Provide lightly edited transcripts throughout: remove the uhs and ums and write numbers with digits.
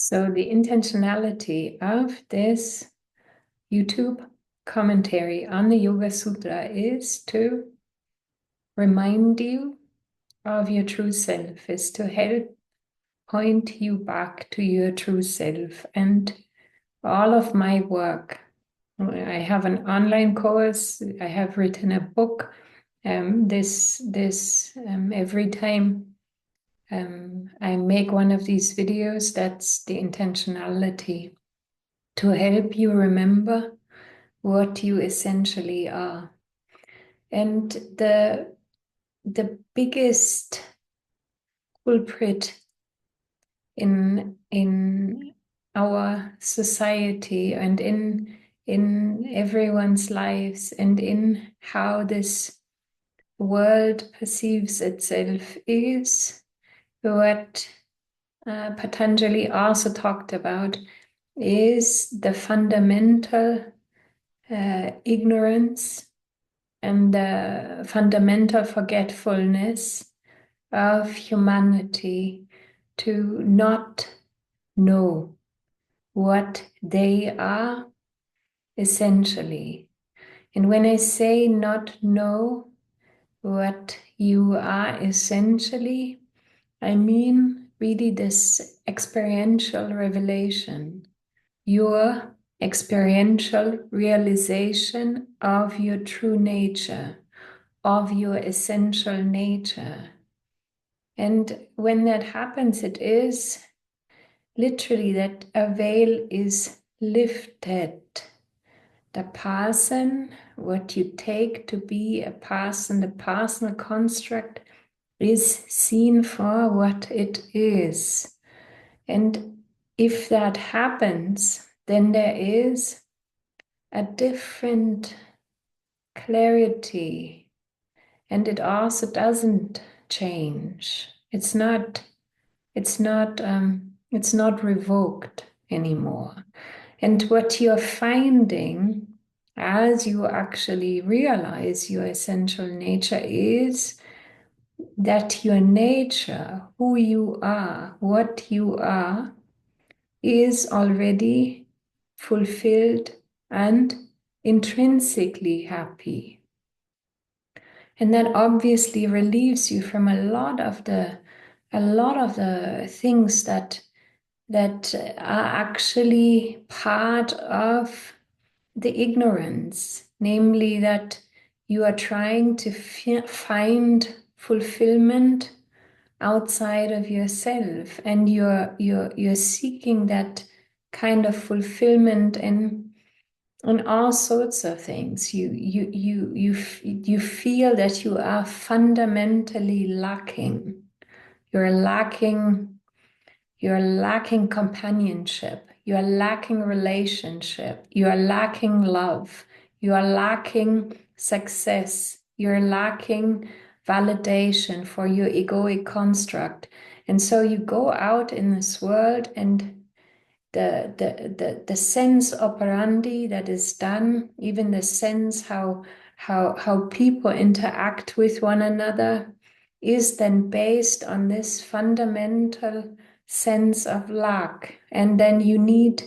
So the intentionality of this YouTube commentary on the Yogasutra is to remind you of your true self, is to help point you back to your true self. And all of my work, I have an online course, I have written a book. Every time I make one of these videos, that's the intentionality, to help you remember what you essentially are. And the biggest culprit in our society and in everyone's lives and in how this world perceives itself is what Patanjali also talked about, is the fundamental ignorance and the fundamental forgetfulness of humanity, to not know what they are essentially. And when I say not know what you are essentially, I mean really this experiential revelation, your experiential realization of your true nature, of your essential nature. And when that happens, it is literally that a veil is lifted. The person, what you take to be a person, the personal construct, is seen for what it is. And if that happens, then there is a different clarity, and it also doesn't change. It's not revoked anymore. And what you're finding as you actually realize your essential nature is that your nature, who you are, what you are, is already fulfilled and intrinsically happy. And that obviously relieves you from a lot of the things that are actually part of the ignorance, namely that you are trying to find fulfillment outside of yourself, and you're seeking that kind of fulfillment in on all sorts of things. You feel that you are fundamentally lacking. You're lacking companionship. You're lacking relationship. You are lacking love. You are lacking success. You're lacking validation for your egoic construct. And so you go out in this world, and the sense operandi that is done, even the sense how people interact with one another, is then based on this fundamental sense of lack. And then you need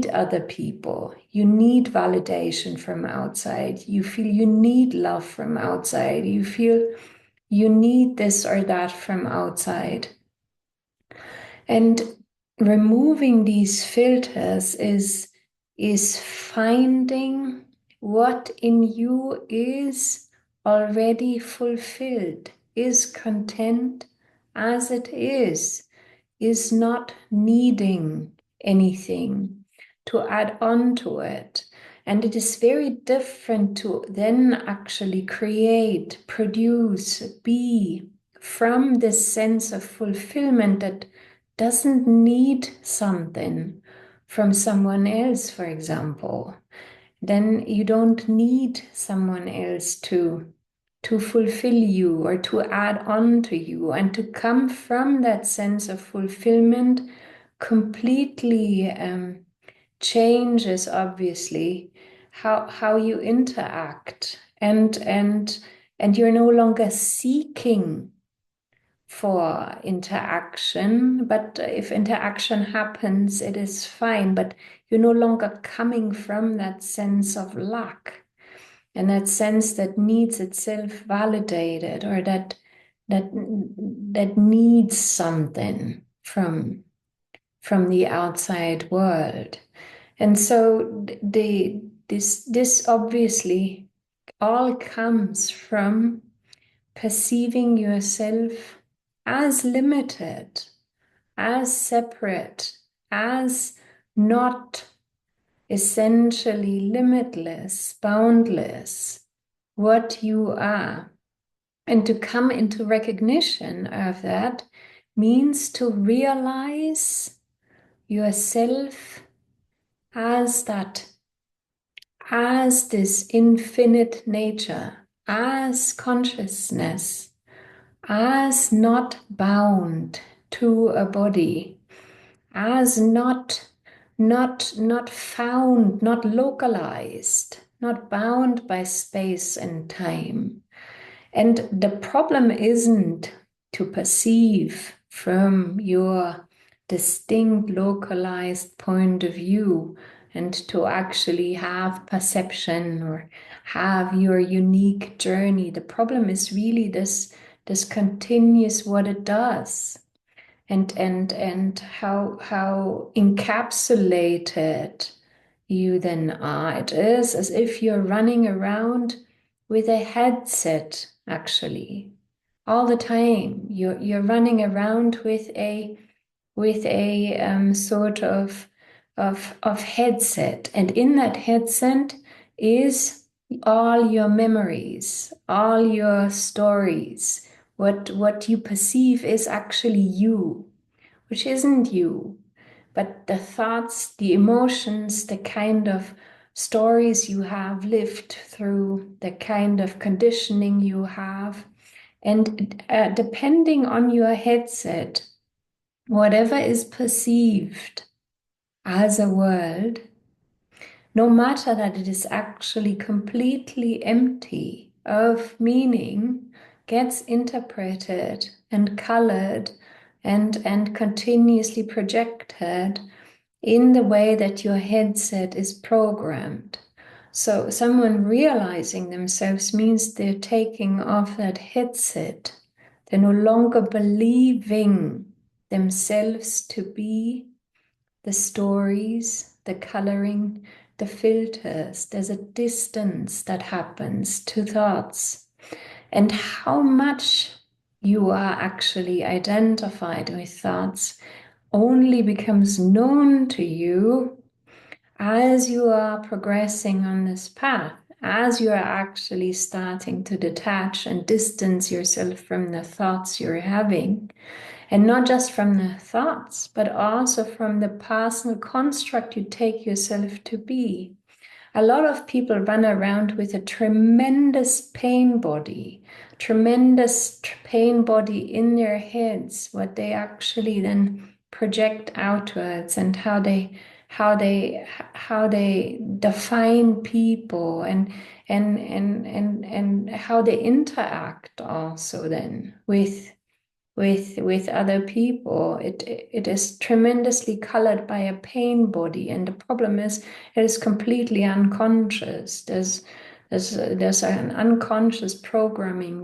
other people. You need validation from outside. You feel you need love from outside. You feel you need this or that from outside. And removing these filters is finding what in you is already fulfilled, is content as it is not needing anything to add on to it. And it is very different to then actually create, produce, be from this sense of fulfillment that doesn't need something from someone else, for example. Then you don't need someone else to fulfill you or to add on to you. And to come from that sense of fulfillment completely changes, obviously, how you interact. And you're no longer seeking for interaction, but if interaction happens, it is fine, but you're no longer coming from that sense of lack and that sense that needs itself validated, or that needs something from the outside world. And so this obviously all comes from perceiving yourself as limited, as separate, as not essentially limitless, boundless, what you are. And to come into recognition of that means to realize yourself as that, as this infinite nature, as consciousness, as not bound to a body, as not found, not localized, not bound by space and time. And the problem isn't to perceive from your distinct localized point of view and to actually have perception or have your unique journey. The problem is really this continuous what it does, and how encapsulated you then are. It is as if you're running around with a headset, actually, all the time. You're running around with a sort of headset, and in that headset is all your memories, all your stories. What you perceive is actually you, which isn't you, but the thoughts, the emotions, the kind of stories you have lived through, the kind of conditioning you have. And depending on your headset, whatever is perceived as a world, no matter that it is actually completely empty of meaning, gets interpreted and colored and continuously projected in the way that your headset is programmed. So someone realizing themselves means they're taking off that headset. They're no longer believing themselves to be the stories, the coloring, the filters. There's a distance that happens to thoughts. And how much you are actually identified with thoughts only becomes known to you as you are progressing on this path, as you are actually starting to detach and distance yourself from the thoughts you're having. And not just from the thoughts, but also from the personal construct you take yourself to be. A lot of people run around with a tremendous pain body in their heads, what they actually then project outwards, and how they define people and how they interact also then with other people. It is tremendously colored by a pain body, and the problem is it is completely unconscious. There's an unconscious programming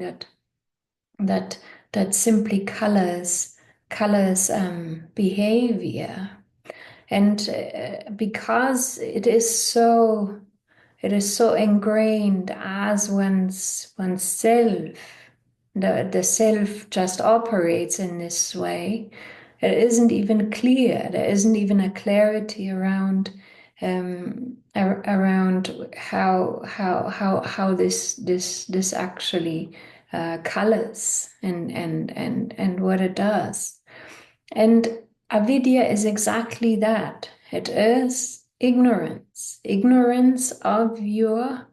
that simply colors behavior, and because it is so ingrained as one's self. The self just operates in this way. It isn't even clear. There isn't even a clarity around how this actually colors and what it does. And avidya is exactly that. It is ignorance of your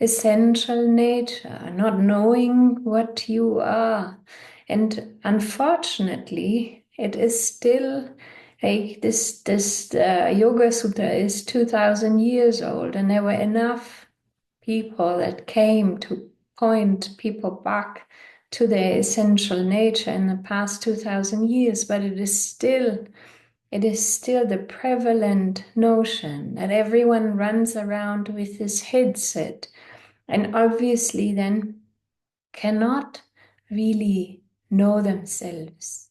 essential nature, not knowing what you are. And unfortunately, it is still this Yogasutra is 2000 years old, and there were enough people that came to point people back to their essential nature in the past 2000 years, but it is still the prevalent notion that everyone runs around with this headset and obviously then cannot really know themselves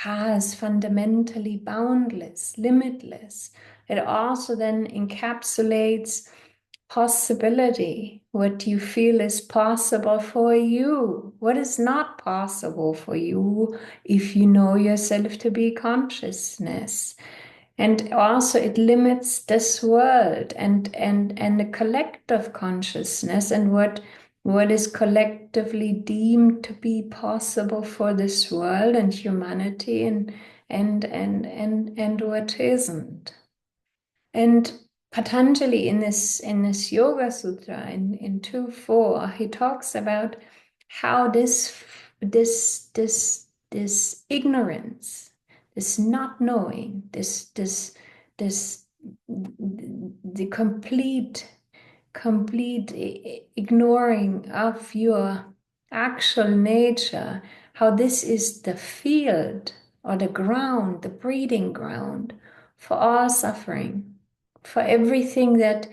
as fundamentally boundless, limitless. It also then encapsulates possibility, what you feel is possible for you, what is not possible for you if you know yourself to be consciousness. And also it limits this world and the collective consciousness and what is collectively deemed to be possible for this world and humanity and what isn't. And Patanjali in this Yogasutra in 2.4, he talks about how this ignorance, this not knowing, this the complete ignoring of your actual nature, how this is the field or the ground, the breeding ground for all suffering, for everything that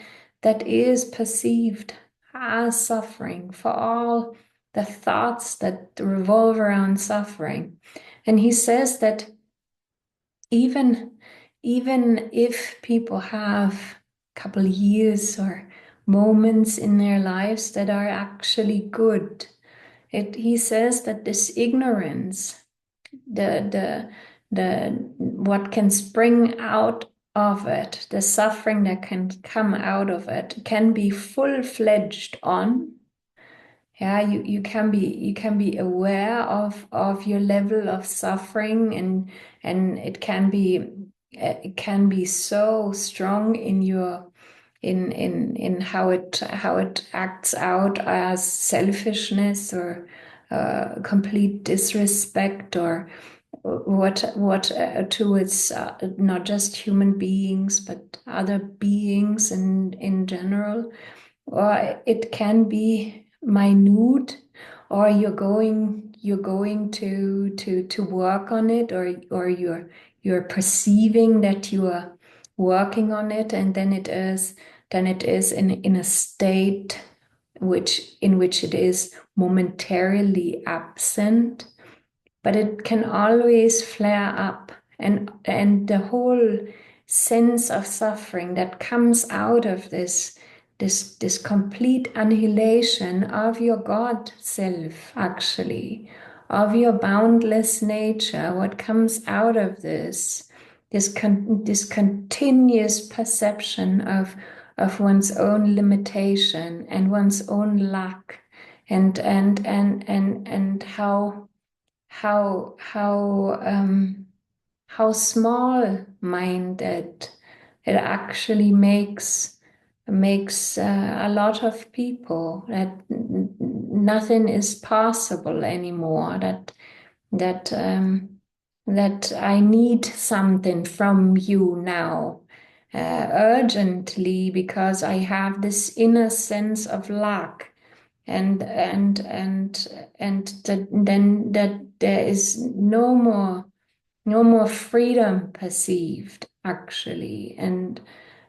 is perceived as suffering, for all the thoughts that revolve around suffering. And he says that even if people have a couple of years or moments in their lives that are actually good, he says that this ignorance, the what can spring out of it, the suffering that can come out of it, can be full-fledged on. Yeah, you can be aware of your level of suffering, and it can be so strong in your in how it acts out as selfishness or complete disrespect or what towards not just human beings but other beings in general, or it can be minute, or you're going to work on it, or you're perceiving that you are working on it, and then it is in a state in which it is momentarily absent, but it can always flare up, and the whole sense of suffering that comes out of this complete annihilation of your God self, actually, of your boundless nature, what comes out of this continuous perception of one's own limitation and one's own lack, and how small-minded it actually makes a lot of people, that nothing is possible anymore, that I need something from you now, urgently, because I have this inner sense of lack, and then that there is no more freedom perceived, actually, and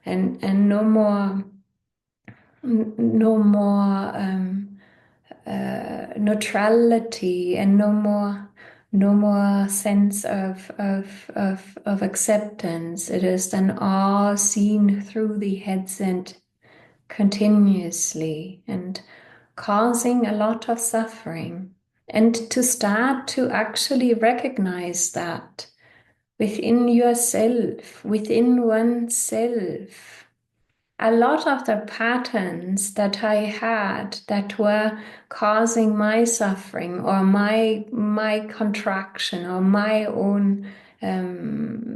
no more neutrality, and no more sense of acceptance. It is then all seen through the headset continuously and causing a lot of suffering. And to start to actually recognize that within yourself, within oneself, a lot of the patterns that I had that were causing my suffering or my contraction or my own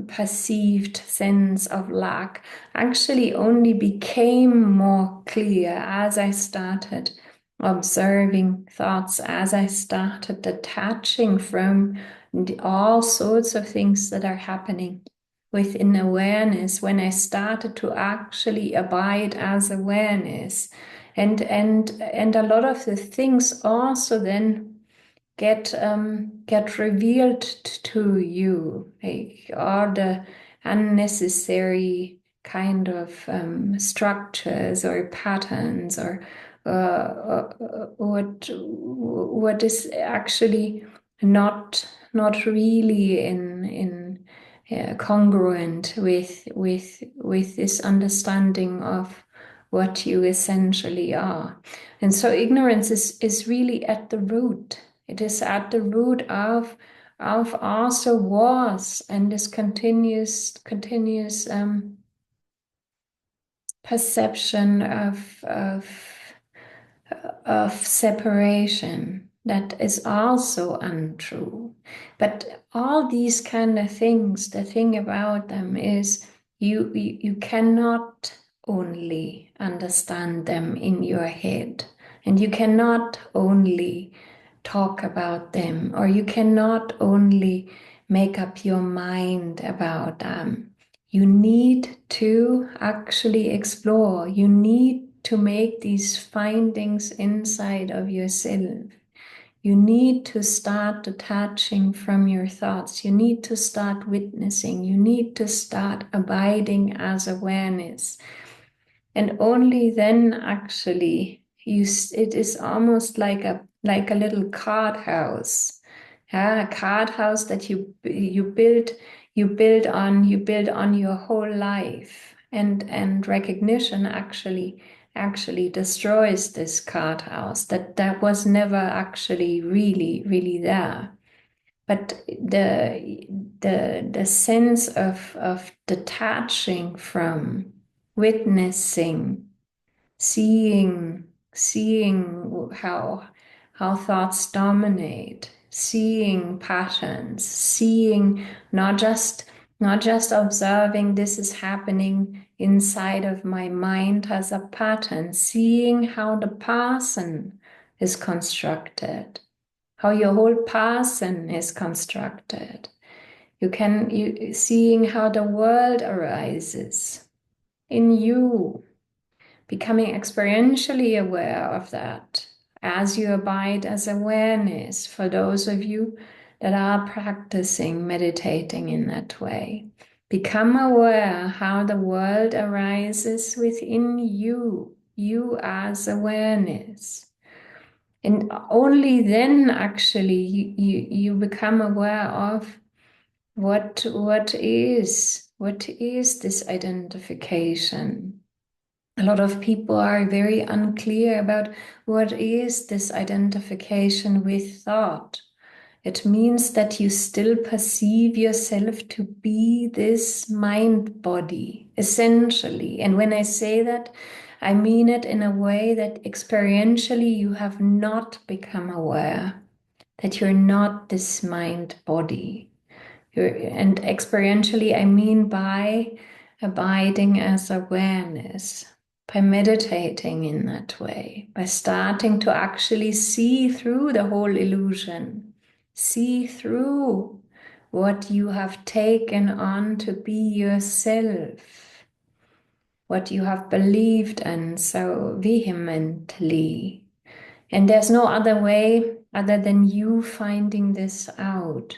perceived sense of lack actually only became more clear as I started observing thoughts, as I started detaching from all sorts of things that are happening within awareness, when I started to actually abide as awareness, and a lot of the things also then get revealed to you, like all the unnecessary kind of structures or patterns, or what is actually not really in congruent with this understanding of what you essentially are. And so ignorance is really at the root. It is at the root of also was and this continuous perception of separation that is also untrue. But all these kind of things, the thing about them is you cannot only understand them in your head, and you cannot only talk about them, or you cannot only make up your mind about them. You need to actually explore. You need to make these findings inside of yourself. You need to start detaching from your thoughts. You need to start witnessing. You need to start abiding as awareness. And only then actually it is almost like a little card house. Yeah, a card house that you build on your whole life. And recognition actually destroys this card house that was never actually really there. But the sense of detaching from, witnessing, seeing how thoughts dominate, seeing patterns, seeing not just observing this is happening inside of my mind as a pattern, seeing how the person is constructed, how your whole person is constructed. You seeing how the world arises in you, becoming experientially aware of that as you abide as awareness, for those of you that are practicing meditating in that way. Become aware how the world arises within you, you as awareness. And only then actually you become aware of what is this identification. A lot of people are very unclear about what is this identification with thought. It means that you still perceive yourself to be this mind body, essentially. And when I say that, I mean it in a way that experientially you have not become aware that you're not this mind body. And experientially, I mean by abiding as awareness, by meditating in that way, by starting to actually see through the whole illusion, see through what you have taken on to be yourself, what you have believed in so vehemently. And there's no other way other than you finding this out.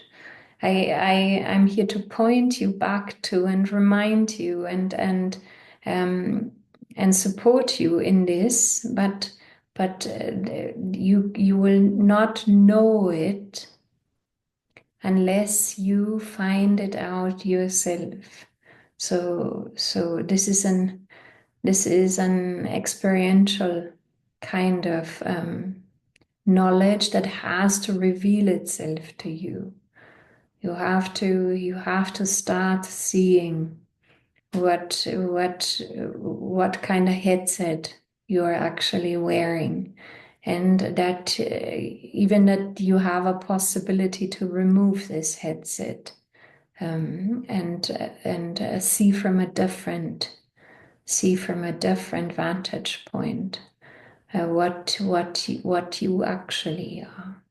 I'm here to point you back to and remind you and support you in this, but you will not know it unless you find it out yourself. So this is an experiential kind of knowledge that has to reveal itself to you. You have to start seeing what kind of headset you're actually wearing, and that even that you have a possibility to remove this headset and see from a different vantage point what you actually are.